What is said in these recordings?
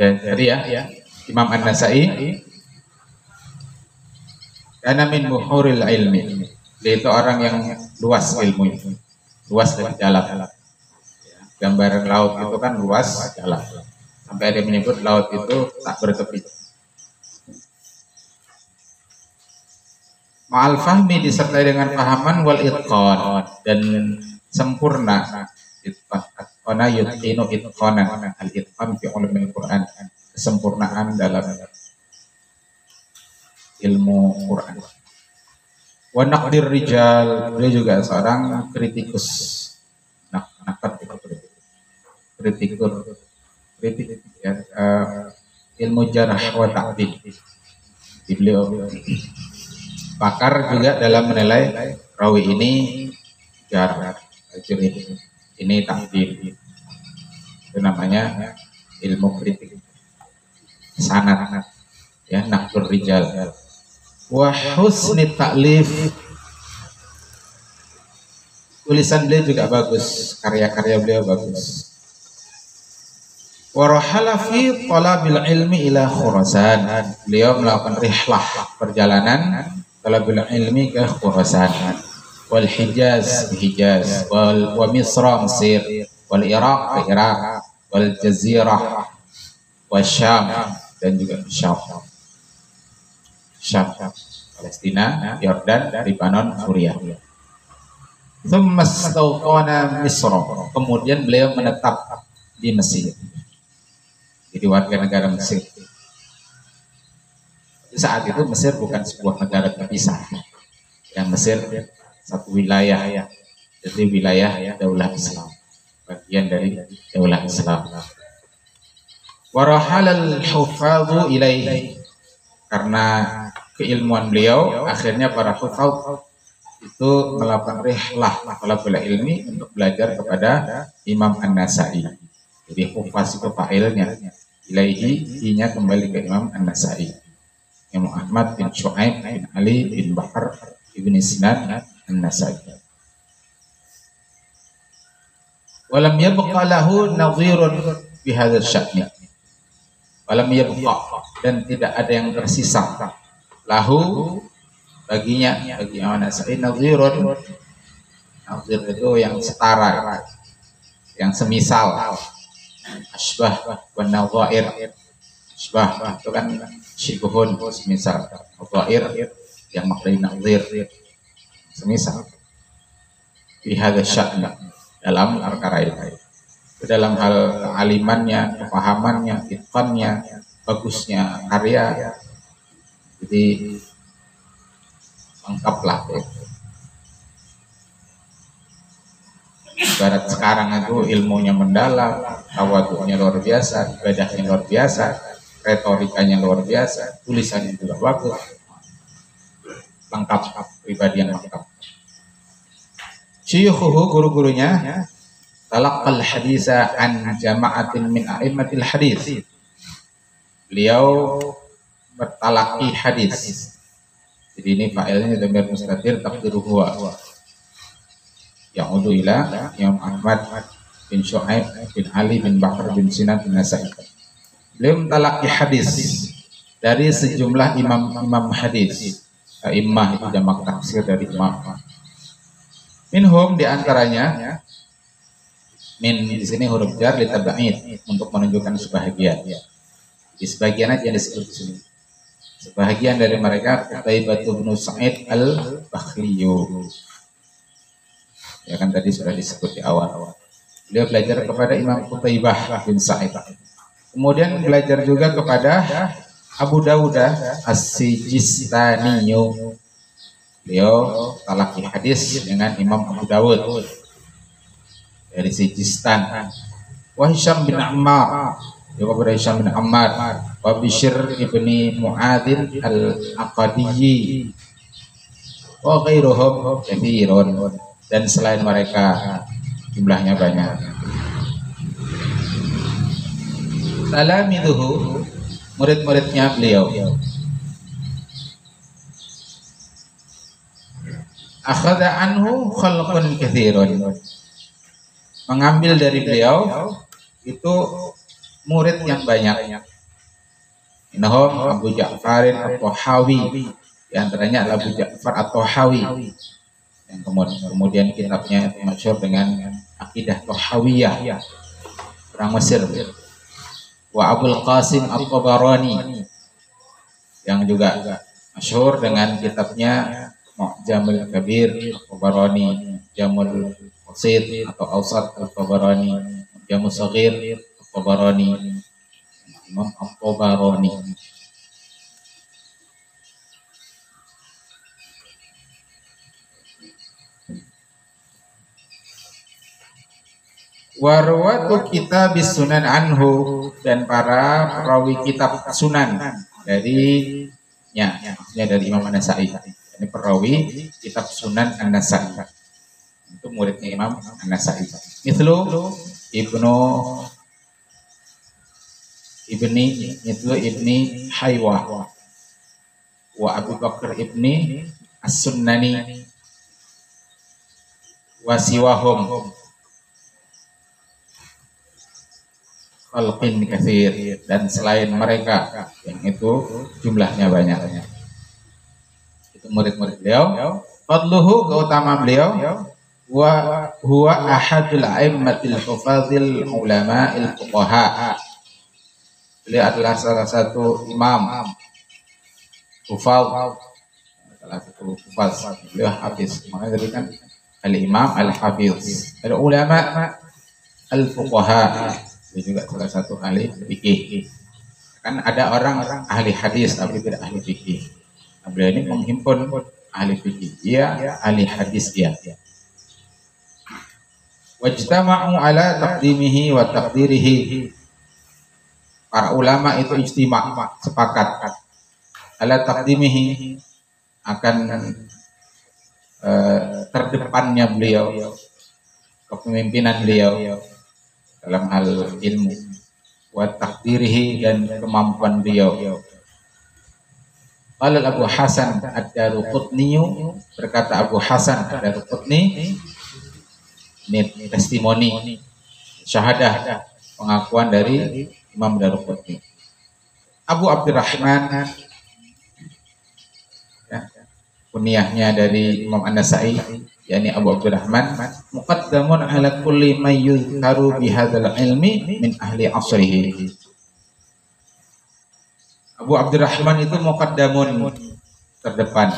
Jadi ya Imam An-Nasa'i karena min muhuril ilmi, dia itu orang yang luas ilmunya, luas dan dalam. Gambaran laut itu kan luas, dalam. Sampai ada yang menyebut laut itu tak bertepi. Ma'al fahmi disertai dengan pahaman wal itqan dan sempurna. Itqana yutqinu itqanan, al itqan fi ulumil Quran, kesempurnaan dalam ilmu Quran. Wa naqdir rijal, dia juga seorang kritikus. Kritik ya, ilmu jarh wa ta'dil. Beliau pakar juga dalam menilai rawi ini jarh, ini ta'dil. Itu namanya ilmu kritik sanad, ya, naqdur rijal. Wa husni ta'lif, tulisan beliau juga bagus, karya-karya beliau bagus. Warahala fi talabil ilmi ila Khurasan, beliau melakukan rihlah, perjalanan talabil ilmi ke Khurasan, wal Hijaz, Hijaz, wa Misra, Mesir, wal Iraq, ke Irak, wal Jazirah, wa Syam, dan juga Syam, Palestina, Yordan, Lebanon, Suriah. Thumma istawqana Misra, kemudian beliau menetap di Mesir, jadi warga negara Mesir. Saat itu Mesir bukan sebuah negara terpisah, yang Mesir satu wilayah, jadi wilayah Daulah Islam, bagian dari Daulah Islam. Warahalal hufadhu ilaihi, karena keilmuan beliau, akhirnya para hufadh itu melakukan rihlah talabul ilmi untuk belajar kepada Imam An-Nasa'i. Jadi hufaz itu fa'ilnya, ilaihi nya kembali ke Imam An-Nasa'i, Imam Ahmad bin Shu'aib bin Ali bin Bakar ibn Sinan An-Nasa'i. Walam yabqa lahu nadhirun bi hadzal sya'ni, walam yabqa, dan tidak ada yang tersisa lahu baginya, bagi Imam An-Nasa'i, nadhirun, nadhir itu yang setara, yang semisal. Asbah wa nadhair, asbah itu kan syibhun, semisal. Nadhair yang maknanya nadhir, semisal. Fi hadza sya'n, dalam perkara itu, dalam hal kealimannya, kepahamannya, itqannya, bagusnya karya, jadi lengkaplah. Ibarat sekarang itu ilmunya mendalam, tawadhu'nya luar biasa, ibadahnya luar biasa, retorikanya luar biasa, tulisannya juga bagus, lengkap, pribadi yang lengkap. Syuyukhuhu, guru-gurunya, talaqqal haditsa an jama'atin min a'immatil hadits, beliau bertalaki hadis. Jadi ini fa'ilnya dhamir mustatir taqdiruhu huwa, ya'udu ila Imam Ahmad bin Shu'aib bin Ali bin Bakar bin Sinan bin Nasa'i. Beliau mentalaki hadis dari sejumlah imam hadis. Immah itu jamak taksir dari imam. Minhum, diantaranya, min di sini huruf jar litab'id, untuk menunjukkan sebahagian. Di sebagian aja disebut di sini. Sebahagian dari mereka Qutaibah bin Sa'id al-Bakhliyu. Ya kan tadi sudah disebut di awal. Beliau belajar kepada Imam Qutaibah bin Sa'id. Kemudian belajar juga kepada Abu Dawud As-Sijistani. Beliau talaki hadis dengan Imam Abu Dawud dari Sijistan. Wa Hisham bin Ammar, juga kepada Hisham bin Ammar. Wa Bishr ibni Mu'adzin al-Aqadiyyi. Wa ghairuhum katsirun, dan selain mereka jumlahnya banyak. Talamiduhu, murid-muridnya beliau. Akhadha anhu khalqun katsirun, mengambil dari beliau itu murid yang banyak. Innahum Abu Ja'farin At-Tahawi, di antaranya adalah Abu Ja'far At-Tahawi yang kemudian kitabnya masyhur dengan Aqidah Tahawiyah orang Mesir. Wa Abul Qasim At-Tabarani yang juga masyhur dengan kitabnya Mu'jamul Kabir At-Tabarani, Jamul Qasid atau Awsat At-Tabarani, Jamul Saghir At-Tabarani, Imam At-Tabarani. Warwatu kitab sunan anhu, dan para perawi kitab sunan darinya, maksudnya dari Imam An-Nasa'i. Ini perawi kitab sunan An-Nasa'i, itu muridnya Imam An-Nasa'i. Mithlu ibni Haywa wa Abu Bakar ibni As-Sunnani wa siwahum khalqin katsir, dan selain mereka yang itu jumlahnya banyak. Itu murid-murid beliau. Fadluhu, keutamaan beliau, wa huwa ahadul a'immatil hufazil ulama'il fuqaha. Beliau adalah salah satu imam hufaz, beliau hafiz. Makanya tadi kan al-imam al-hafiz, al-ulama al-fuqaha. Dia juga salah satu ahli fikih. Kan ada orang ahli hadis tapi tidak ahli fikih. Nah, beliau ini menghimpun ahli fikih, dia ahli hadis dia. Wajtama'u ala taqdimihi wa taqdirihi. Para ulama itu ijtima', sepakat ala taqdimihi, akan terdepannya beliau, kepemimpinan beliau dalam hal ilmu, wa taqdirihi, dan kemampuan beliau. Qala Abu Hasan Ad-Daruqutni, berkata Abu Hasan Ad-Daruqutni, ini testimoni, syahadah, pengakuan dari Imam Daruqutni. Abu Abdurrahman, ya, kunyahnya dari Imam An-Nasa'i, yakni Abu Abdurrahman, muqaddamun ala kulli may yuzkaru bihadzal ilmi min ahli asrihi. Abu Abdurrahman itu muqaddamun, terdepan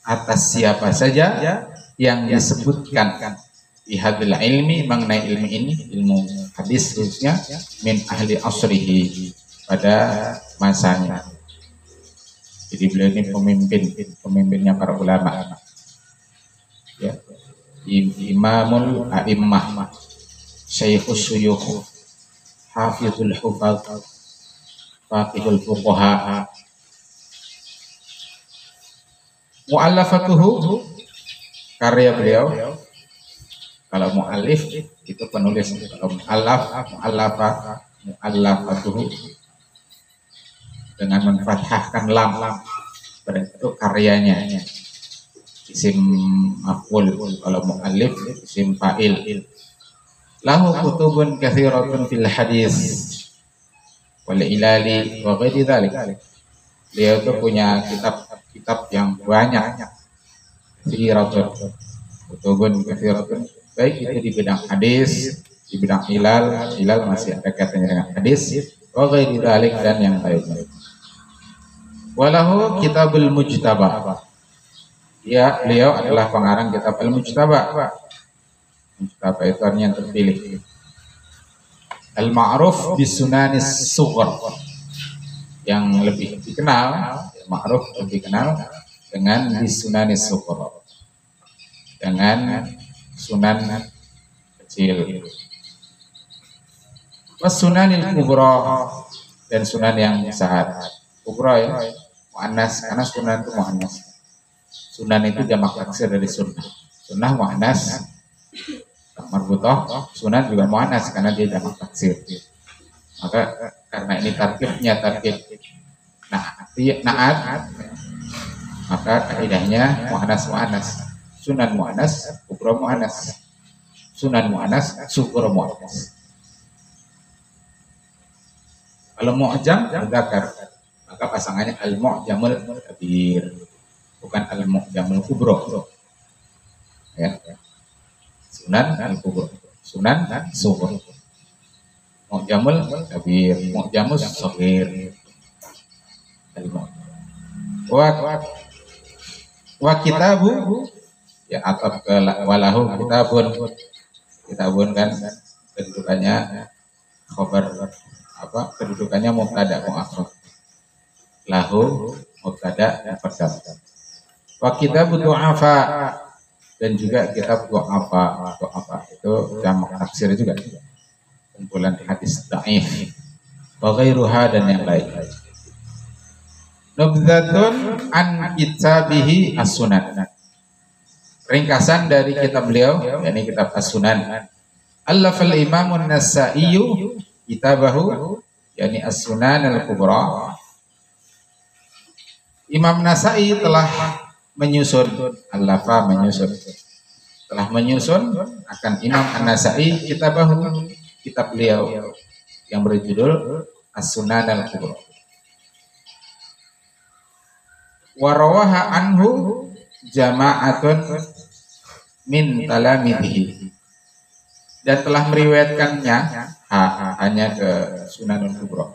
atas siapa saja yang disebutkan bihadzal ilmi, mengenai ilmu ini, ilmu hadis khususnya, min ahli asrihi, pada masanya. Jadi beliau ini pemimpinnya para ulama, ya. Imamul a'immah, Syekhus Syuyukh, Hafizul Hufaz, Faqihul Fuqaha. Mu'allafatuhu, karya beliau. Kalau mu'allif itu penulis, kalau mu'allafatuhu dengan menfathahkan lam, berarti itu karyanya. Isim maf'ul, kalau mu'allif isim fa'il. Lahu kutubun katsiratun fil hadis wal ilali wa ghairi dzalik. Beliau itu punya kitab yang banyak, katsiratun, kutubun katsiratun, baik itu di bidang hadis, di bidang ilal masih ada kaitannya dengan hadis, wa ghairi dzalik, dan yang lainnya. Walahu Kitabul Mujtaba, ya, beliau adalah pengarang kitab Al-Mujtaba. Mujtaba itu artinya yang terpilih. Al-Ma'ruf bisunanis sughar, yang lebih dikenal, Ma'ruf lebih dikenal dengan bisunanis sughar, dengan sunan kecil. Wasunanil kubra, dan sunan yang besar. Kubra, ya, muannas, karena sunan itu muannas. Sunan itu jamak taksir dari sunnah. Sunnah muannas, marbutah, sunan juga muannas karena dia jamak taksir. Maka karena ini tarkibnya tarkib naat, maka kaidahnya muannas, sunan muannas, kubra muannas. Sunan mu'annas, sughra mu'annas. Kalau mu'jam mudzakkar, maka pasangannya al-mu'jamul kabir, bukan al-mu'jamul kubra. Ya. Sunan al-kubra, sunan dan sughra. Mu'jamul kabir, mu'jamus shaghir. Wa kitabu ya atau ke walahu kitabun kan kedudukannya khabar apa kedudukannya mubtada muakhar, lahu mubtada muqaddam. Wa kitabu du'afa, dan juga kitab du'afa itu jamak taksir juga, kumpulan hadis dhaif wa ghairuha dan yang lain. Nubdzatun an kitabihi as-sunan, ringkasan dari kitab beliau, yakni kitab as-sunan. Allafal imamun nasaiyu kitabahu, yakni as-sunan al-kubra. Imam Nasai telah menyusun, allafa menyusun, telah menyusun akan Imam An-Nasai kitabahu, kitab beliau yang berjudul as-sunan al-kubra. Warawaha anhu jama'atun min talamidhi, dan telah meriwayatkannya hanya ke Sunanul Kubra,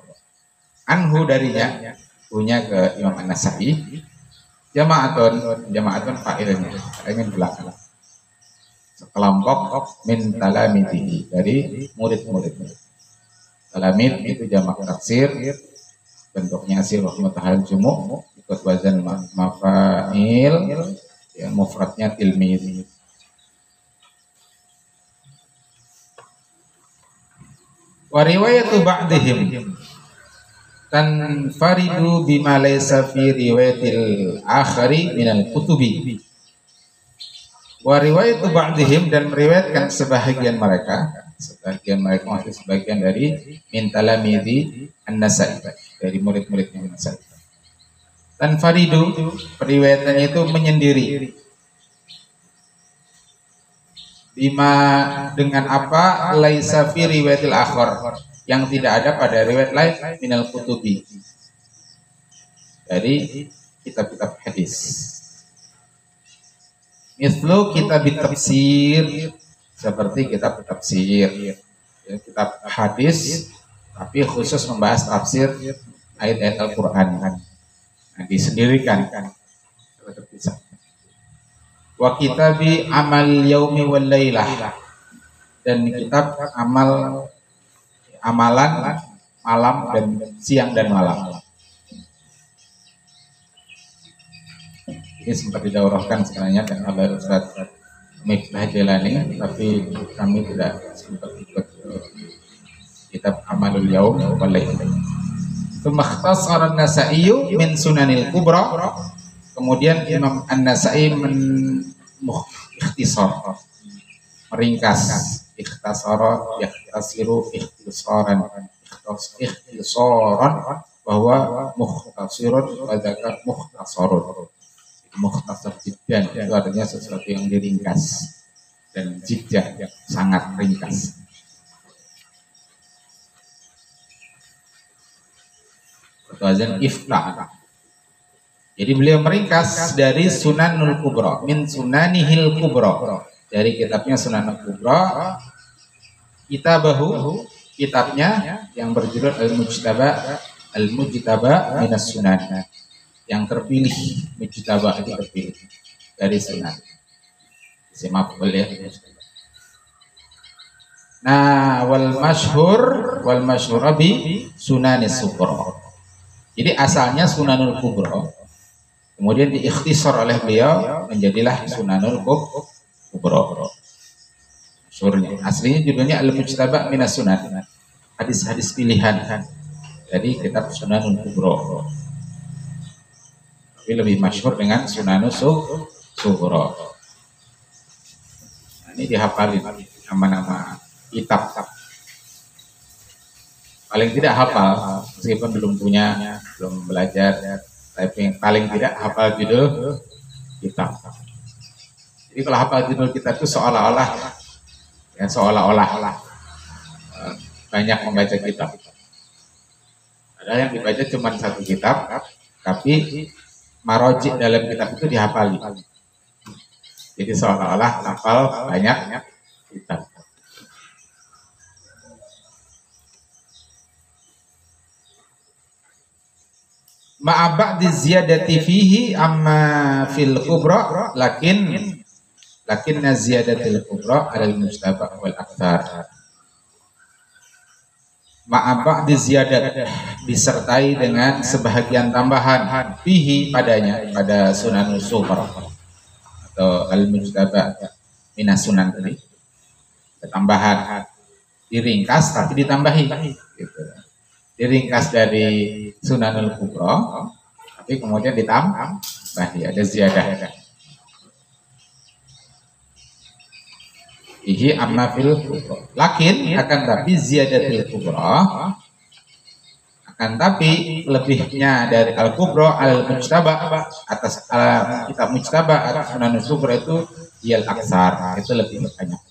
anhu darinya, punya ke Imam An-Nasai, jama'atun fa'ilnya, ini belakang, sekelompok min talamidhi, dari murid-muridnya. Talamid itu jamak taksir, bentuknya sirah mutahal jumu', ikut wazan mafa'il, ya, mufradnya tilmid. Wa riwayatu ba'dihim tanfaridu bima laysa fi riwayatil akhari minal kutubi. Wa riwayatu ba'dihim, dan meriwayatkan sebagian mereka masih sebagian dari min talamidi An-Nasai, dari murid-muridnya An-Nasai. Tanfaridu, periwayatannya itu menyendiri. Bima, dengan apa, laisa fi riwayatil akhar, yang tidak ada pada riwayat lain minal kutubi, dari kitab-kitab hadis. Mislu kitab tafsir, seperti kitab tafsir, ya, kitab hadis tapi khusus membahas tafsir ayat-ayat Al-Qur'an, nah, disendirikan terpisah. Wa kitabi amal yaumi wal lailah, dan kitab amalan malam dan siang dan malam. Ini sempat didaurahkan sebenarnya oleh Ustaz Miftah Jalani, tapi kami tidak sempat ikut kitab amalul yaum wal lailah. Tsumma An-Nasai min Sunanil Kubra, kemudian Imam An-Nasai ikhtisar, meringkas, yakhtasiru ikhtisaran, bahwa mukhtasirun wa dzakar mukhtasarun. Mukhtasar jiddan itu artinya sesuatu yang diringkas, dan jiddah sangat ringkas. Wazan ifta. Jadi beliau meringkas dari Sunanul Kubra, min Sunanihil Kubra, dari kitabnya Sunanul Kubra, kitabahu, kitabnya yang berjudul Al-Mujtaba minas Sunan, yang terpilih, Mujtaba itu terpilih dari Sunan. Simak boleh. Nah, wal masyhur bi Sunanis Sughra. Jadi asalnya Sunanul Kubra, kemudian diikhtisar oleh beliau menjadilah Sunanul Kubra. Aslinya judulnya Al-Mujtaba minas Sunan, hadis-hadis pilihan dari kitab Sunanul Kubra, tapi lebih masyhur dengan Sunanus Sughra. Nah, ini dihafalin nama-nama kitab. Paling tidak hafal, meskipun belum belajar, tapi paling tidak hafal judul kitab. Jadi kalau hafal judul kitab itu seolah-olah ya, seolah-olah banyak membaca kitab. Padahal yang dibaca cuma satu kitab, tapi marojik dalam kitab itu dihafali. Jadi seolah-olah hafal banyak kitab. Ma'aba'di ziyadati fihi amma fil kubra lakinna ziyadatil kubra alal mujtaba wal akthar. Ma'aba'di ziyadat disertai dengan sebahagian tambahan fihi padanya, pada sunanul sughra atau al mujtaba minas sunan tadi, tambahan diringkas tapi ditambahi gitu. Diringkas dari sunanul kubra tapi kemudian ditambahi, ada ziyadah. Ihi amma fil kubra. Lakin akan tapi ziyadatil kubra, akan tapi lebihnya dari al kubra al mujtaba atas kitab mujtaba atau sunanul kubra itu yal aksar, itu lebih banyak.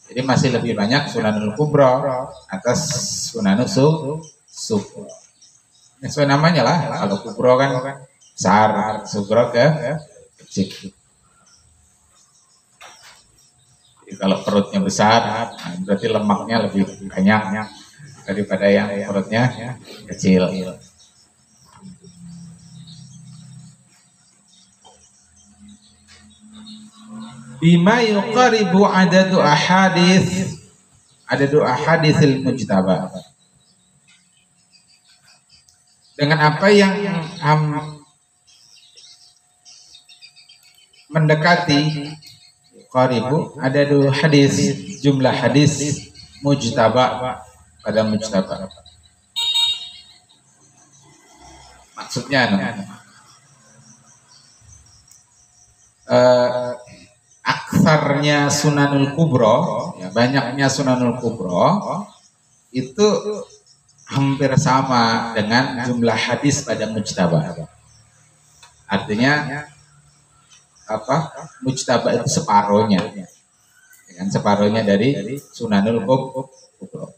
Jadi masih lebih banyak sunanul kubra atas sunanul sughra. Sesuai namanya lah, kalau kubra kan besar, sughra kecil. Jadi kalau perutnya besar, berarti lemaknya lebih banyak daripada yang perutnya kecil. Bima yuqaribu adadu ahaditsil mujtaba, dengan apa yang mendekati qaribu adadu hadis, jumlah hadis mujtaba pada mujtaba. Maksudnya aksarnya sunanul kubra, ya, banyaknya sunanul kubra itu hampir sama dengan jumlah hadis pada mujtaba. Artinya apa? Mujtaba itu separuhnya, dengan separuhnya dari sunanul kubra.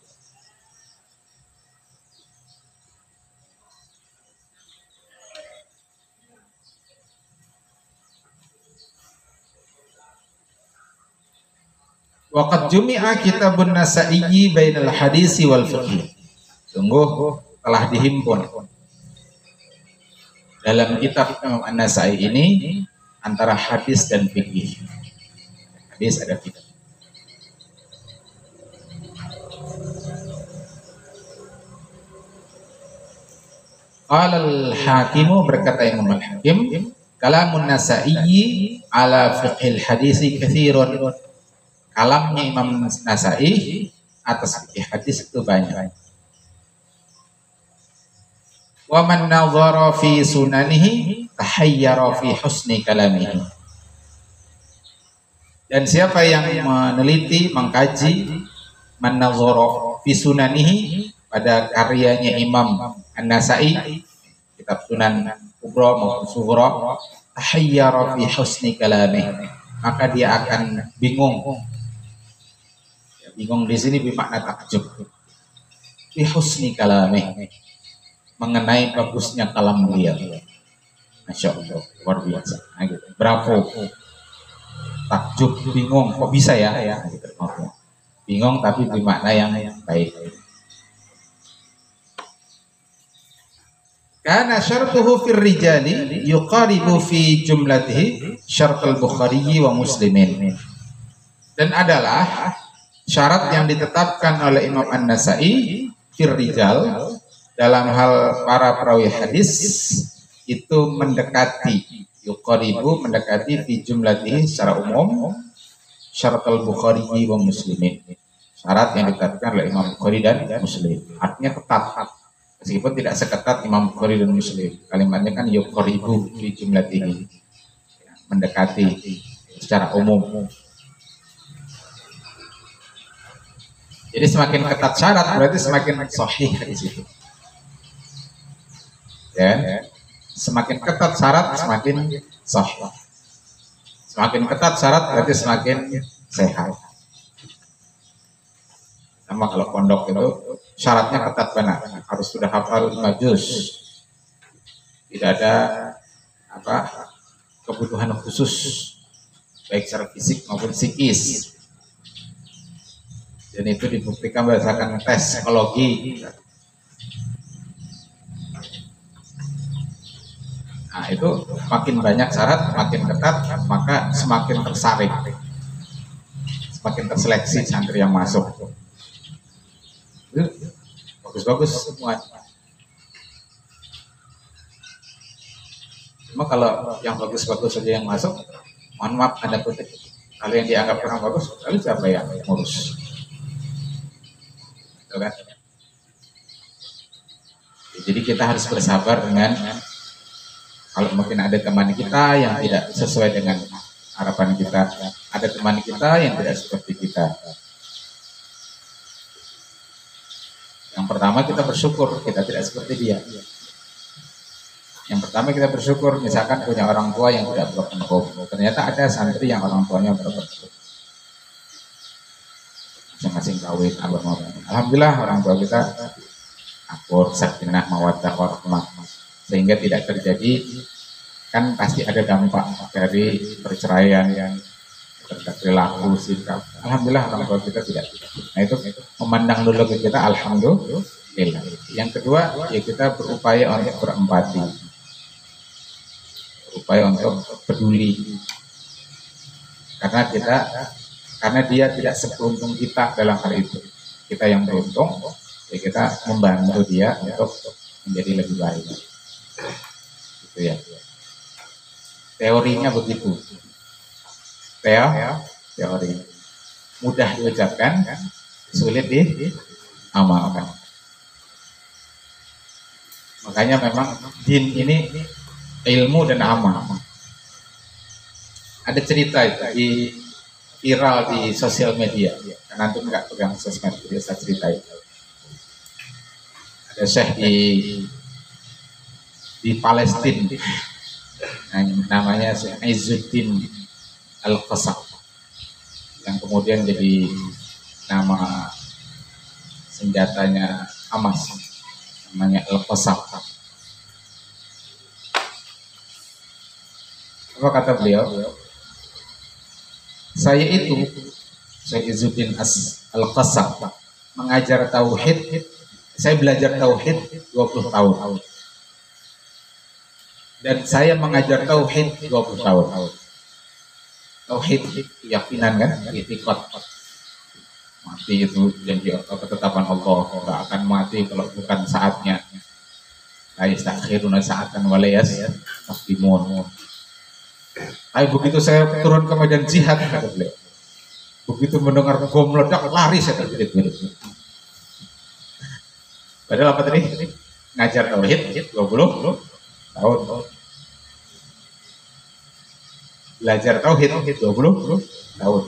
Waqad jumi'a kitabun Nasa'i bainal hadisi wal fiqh. Sungguh telah dihimpun dalam kitab Imam An-Nasa'i ini antara hadis dan fikih. Hadis ada fikih. Qala al-Hakimu, berkata Imam Al-Hakim, kalamun Nasa'i ala fiqhil hadisi katsirun. Kalamnya Imam Nasa'i atas fikih hadis itu banyak. Wa man nazara fi sunanihi tahayyara fi husni kalamihi. Dan siapa yang meneliti, mengkaji, man nazara fi sunanihi, pada karyanya Imam An-Nasa'i, kitab Sunan Kubra maupun Sughra, tahayyara fi husni kalamihi, maka dia akan bingung. Bingung di sini bermakna takjub. Fi husni kalamihi, mengenai bagusnya kalam beliau. Masya Allah, luar biasa. Nah, gitu. Bravo. Takjub, bingung, kok bisa ya? Gitu. Bingung tapi bermakna yang baik. Karena syartuhu fir rijali yuqaribu fi jumlatihi syartul Bukhari wa Muslimin. Dan adalah syarat yang ditetapkan oleh Imam An-Nasa'i fir rijal, dalam hal para perawi hadis itu mendekati, yuqaribu, mendekati fi jumlatihi secara umum syaratul Bukhari wa Muslimin, syarat yang ditetapkan oleh Imam Bukhari dan Muslim. Artinya ketat, meskipun tidak seketat Imam Bukhari dan Muslim. Kalimatnya kan yuqaribu fi jumlatihi, mendekati secara umum. Jadi semakin ketat syarat berarti semakin sahih hadis itu. Ya, semakin ketat syarat semakin sahih. Semakin ketat syarat berarti semakin sehat. Sama kalau pondok itu syaratnya ketat benar, harus sudah hafal 5 juz. Tidak ada kebutuhan khusus baik secara fisik maupun psikis. Dan itu dibuktikan berdasarkan tes psikologi. Nah, itu makin banyak syarat, makin ketat, maka semakin tersaring, semakin terseleksi santri yang masuk. Itu bagus-bagus semua. Cuma kalau yang bagus-bagus saja yang masuk, mohon maaf ada kutip. Kalau yang dianggap kurang bagus, lalu siapa yang ngurus? Itu kan? Jadi kita harus bersabar dengan kalau mungkin ada teman kita yang tidak sesuai dengan harapan kita, ada teman kita yang tidak seperti kita. Yang pertama kita bersyukur kita tidak seperti dia. Yang pertama kita bersyukur misalkan punya orang tua yang tidak berpenghubung. Ternyata ada santri yang orang tuanya berpenghubung. Masing-masing kawin, alhamdulillah orang tua kita akur, sakinah, mawaddah, warahmah. Sehingga tidak terjadi, kan pasti ada dampak dari perceraian yang perilaku, sikap. Alhamdulillah orang tua kita tidak. Nah itu memandang dulu ke kita, alhamdulillah. Yang kedua, ya kita berupaya untuk berempati, berupaya untuk peduli, karena dia tidak seberuntung kita dalam hal itu. Kita yang beruntung, ya kita membantu dia untuk menjadi lebih baik. Gitu ya. Teorinya begitu. Teori. Mudah diucapkan, sulit diamalkan. Makanya memang din ini ilmu dan amal. Ada cerita itu viral di sosial media. Karena antum nggak pegang sosmed, jadi saya cerita itu. Ada syekh di Palestina, namanya Syekh Izzuddin Al-Qasam, yang kemudian jadi nama senjatanya Hamas, namanya Al-Qasam. Apa kata beliau? Saya Izzuddin Al-Qasam mengajar tauhid. Saya belajar tauhid 20 tahun. Dan saya mengajar tauhid 20 tahun. Tauhid keyakinan kan, i'tiqad. Mati itu janji ketetapan Allah, enggak akan mati kalau bukan saatnya. La yastakhiruna sa'atan wa la yastaqdimun. Tapi begitu saya turun ke medan jihad, kata beliau, begitu mendengar bom meledak lari saya terbirit-birit. Padahal apa tadi? Ngajar tauhid 20 tahun. Belajar tauhid 20 tahun.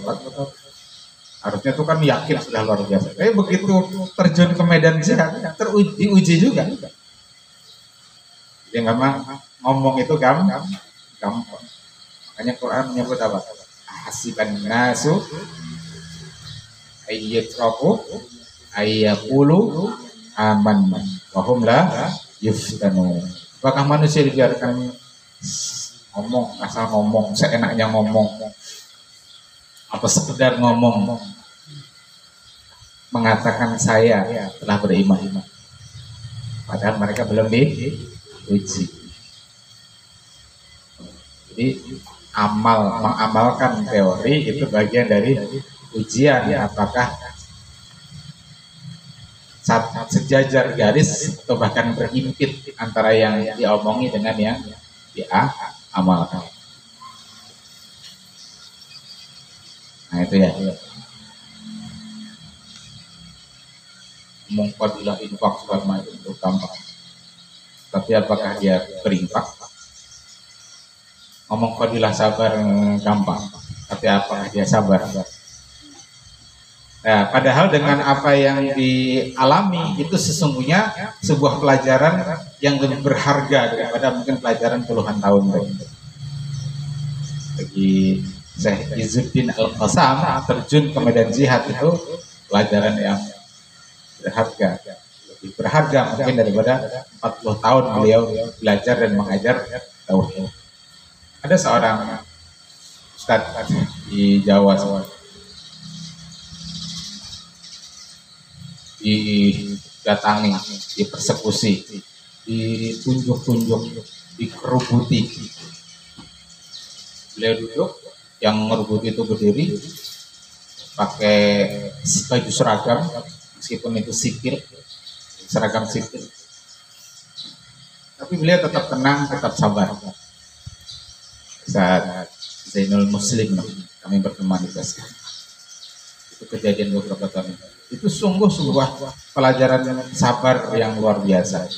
Harusnya itu kan yakin sudah luar biasa. Tapi begitu terjun ke medan jihad, diuji juga. Jadi memang ngomong itu gampang. Makanya Quran menyebut apa? Hasiban nasu ayyatraku ayyaqulu amanna wa hum la yuftanun. Apakah manusia dibiarkan ngomong, asal ngomong, seenaknya ngomong, apa sekedar ngomong, mengatakan saya telah beriman, padahal mereka belum diuji. Jadi mengamalkan teori itu bagian dari ujian, apakah sejajar garis atau bahkan berhimpit antara yang diomongi dengan yang diamalkan. Nah itu ya. Mengqadilah infak segala macam itu gampang. Tapi apakah dia berinfak? Ngomong qadilah sabar gampang. Tapi apakah dia sabar? Nah, padahal dengan apa yang dialami itu sesungguhnya sebuah pelajaran yang lebih berharga daripada mungkin pelajaran puluhan tahun itu. Bagi Syekh Izzuddin Al-Qasam terjun ke medan jihad itu pelajaran yang berharga, lebih berharga mungkin daripada 40 tahun beliau belajar dan mengajar tauhid. Ada seorang ustadz di Jawa didatangi, dipersekusi, ditunjuk-tunjuk, dikerubuti. Beliau duduk, yang ngerubuti itu berdiri, pakai baju seragam, meskipun itu sipil, seragam sipil. Tapi beliau tetap tenang, tetap sabar. Saat Zainul Muslim, kami berteman di Basra. Itu kejadian beberapa tahun. Itu sungguh sebuah pelajaran sabar yang luar biasa,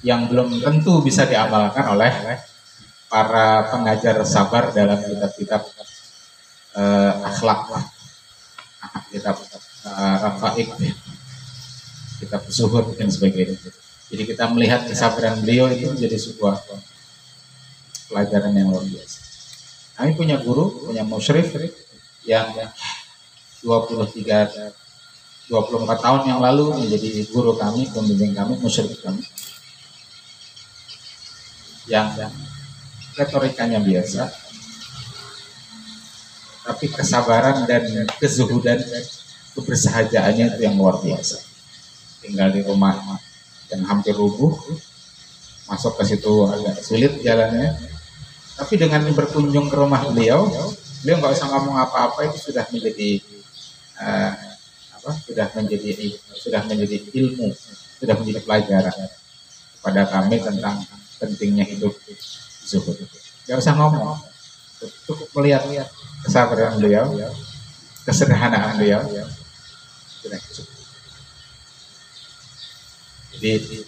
yang belum tentu bisa diamalkan oleh para pengajar sabar dalam kitab-kitab akhlak, kitab Rafaik, kitab zuhud dan sebagainya. Jadi kita melihat kesabaran beliau itu menjadi sebuah pelajaran yang luar biasa. Kami punya guru, punya musyrif yang 24 tahun yang lalu menjadi guru kami, pembimbing kami, musyrif kami, yang retorikanya biasa, tapi kesabaran dan kezuhudan, kebersahajaannya itu yang luar biasa. Tinggal di rumah yang hampir rubuh, masuk ke situ agak sulit jalannya, tapi dengan berkunjung ke rumah beliau nggak usah ngomong apa-apa, itu sudah menjadi sudah menjadi ilmu, sudah menjadi pelajaran kepada kami tentang pentingnya hidup zuhud. Nggak usah ngomong, cukup melihat kesabaran beliau, kesederhanaan beliau, sudah cukup. Jadi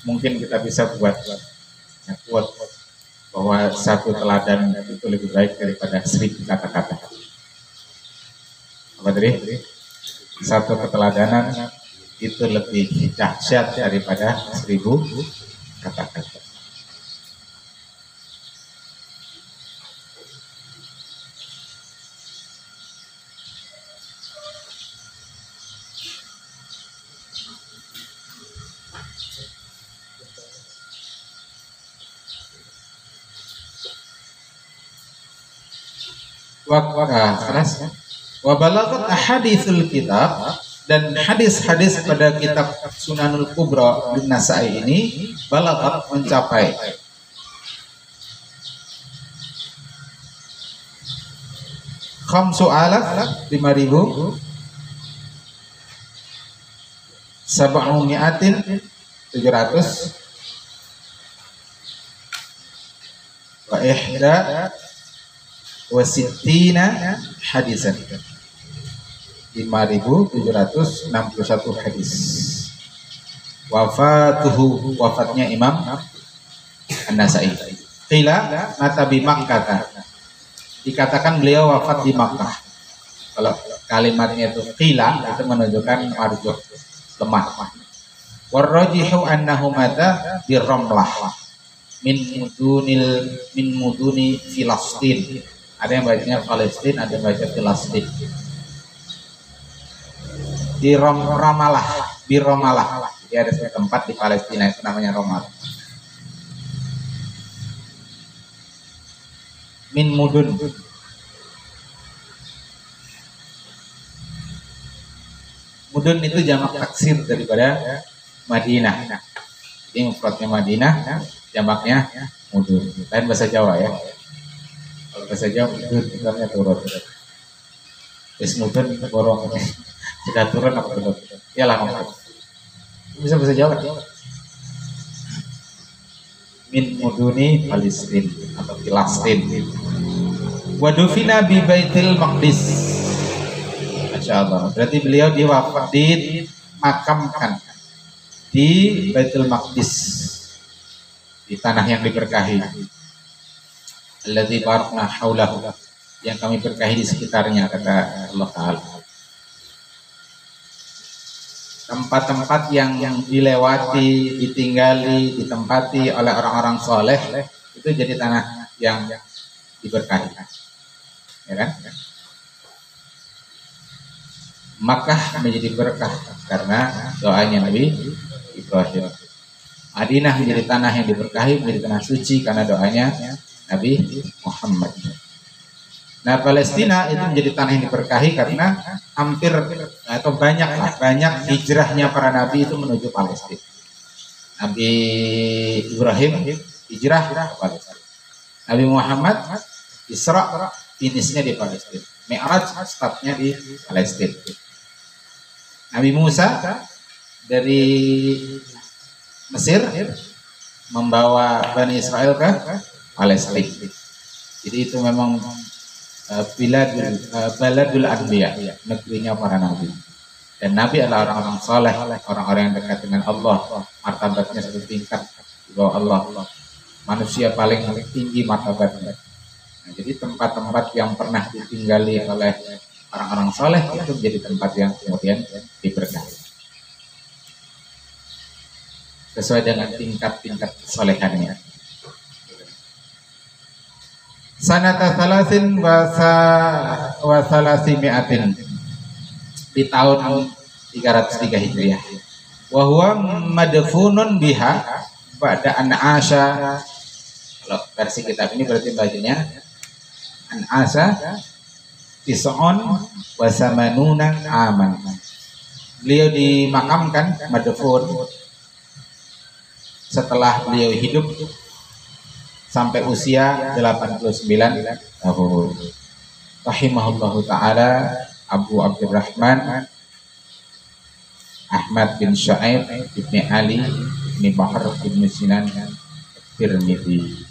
mungkin kita bisa buat bahwa satu teladan itu lebih baik daripada 1000 kata-kata. Apa tadi? Satu keteladanan itu lebih dahsyat daripada 1000 kata-kata. Wa balagat ahaditsul kitab, dan hadis-hadis pada kitab Sunanul Kubra bin Nasai ini balagat mencapai khamsu alaf 5.000 700 wa ihda wasittina hadisan, 5.761 hadis. Wafatnya Imam An-Nasai. Qila mata bi Makkah, dikatakan beliau wafat di Makkah. Kalau kalimatnya itu qila, itu menunjukkan marjuh, lemah. Warrajihu annahu mata di Ramlah min muduni Filastin. Ada yang bacanya Palestina, ada yang baca Filastin. Di Ramalah, di Ramalah. Jadi ada satu tempat di Palestina itu namanya Ramalah. Min mudun. Mudun itu jamak taksir daripada Madinah. Jadi mufradnya Madinah, jamaknya mudun. Lain bahasa Jawa ya. Kalau bahasa Jawa mudun itu namanya turun. Terus mudun borong. Sudah turun apa turun? Ya lah ngomong. Bisa bahasa Jawa. Min muduni Palestin atau Filastin. Wadufina bi Baitil Maqdis. Masyaallah. Berarti beliau dimakamkan di Baitul Maqdis, di tanah yang diberkahi. Alladzi barakna haulahu, yang kami berkahi di sekitarnya, kata Allah Ta'ala. Tempat-tempat yang dilewati, ditinggali, ditempati oleh orang-orang soleh, itu jadi tanah yang diberkahi, ya kan? Makkah menjadi berkah karena doanya Nabi Ibrahim. Madinah menjadi tanah yang diberkahi, menjadi tanah suci karena doanya Nabi Muhammad. Nah, Palestina itu menjadi tanah yang diberkahi karena hampir atau banyak hijrahnya para nabi itu menuju Palestina. Nabi Ibrahim hijrah ke Palestina. Nabi Muhammad Isra finishnya di Palestina. Mi'raj startnya di Palestina. Nabi Musa dari Mesir membawa Bani Israel ke Palestina. Jadi itu memang Baladul Anbiya, negerinya para nabi. Dan nabi adalah orang-orang saleh, orang-orang yang dekat dengan Allah, martabatnya satu tingkat di bawah Allah. Manusia paling tinggi martabatnya. Nah, jadi tempat-tempat yang pernah ditinggali oleh orang-orang saleh itu menjadi tempat yang kemudian diberkahi sesuai dengan tingkat-tingkat kesolehannya. Sanata salasin wa salasimi'atin, di tahun 303 Hijriah. Wa huwa madfunun biha ba'da an asha. Kalau versi kitab ini berarti bacanya an asha tis'un wa samanuna aman. Beliau dimakamkan madfun setelah beliau hidup sampai usia 89 tahun. Rahimahullahu ta'ala Abu Abdurrahman Ahmad bin Shu'aib bin Ali bin Bahr bin Sinan Tirmidzi.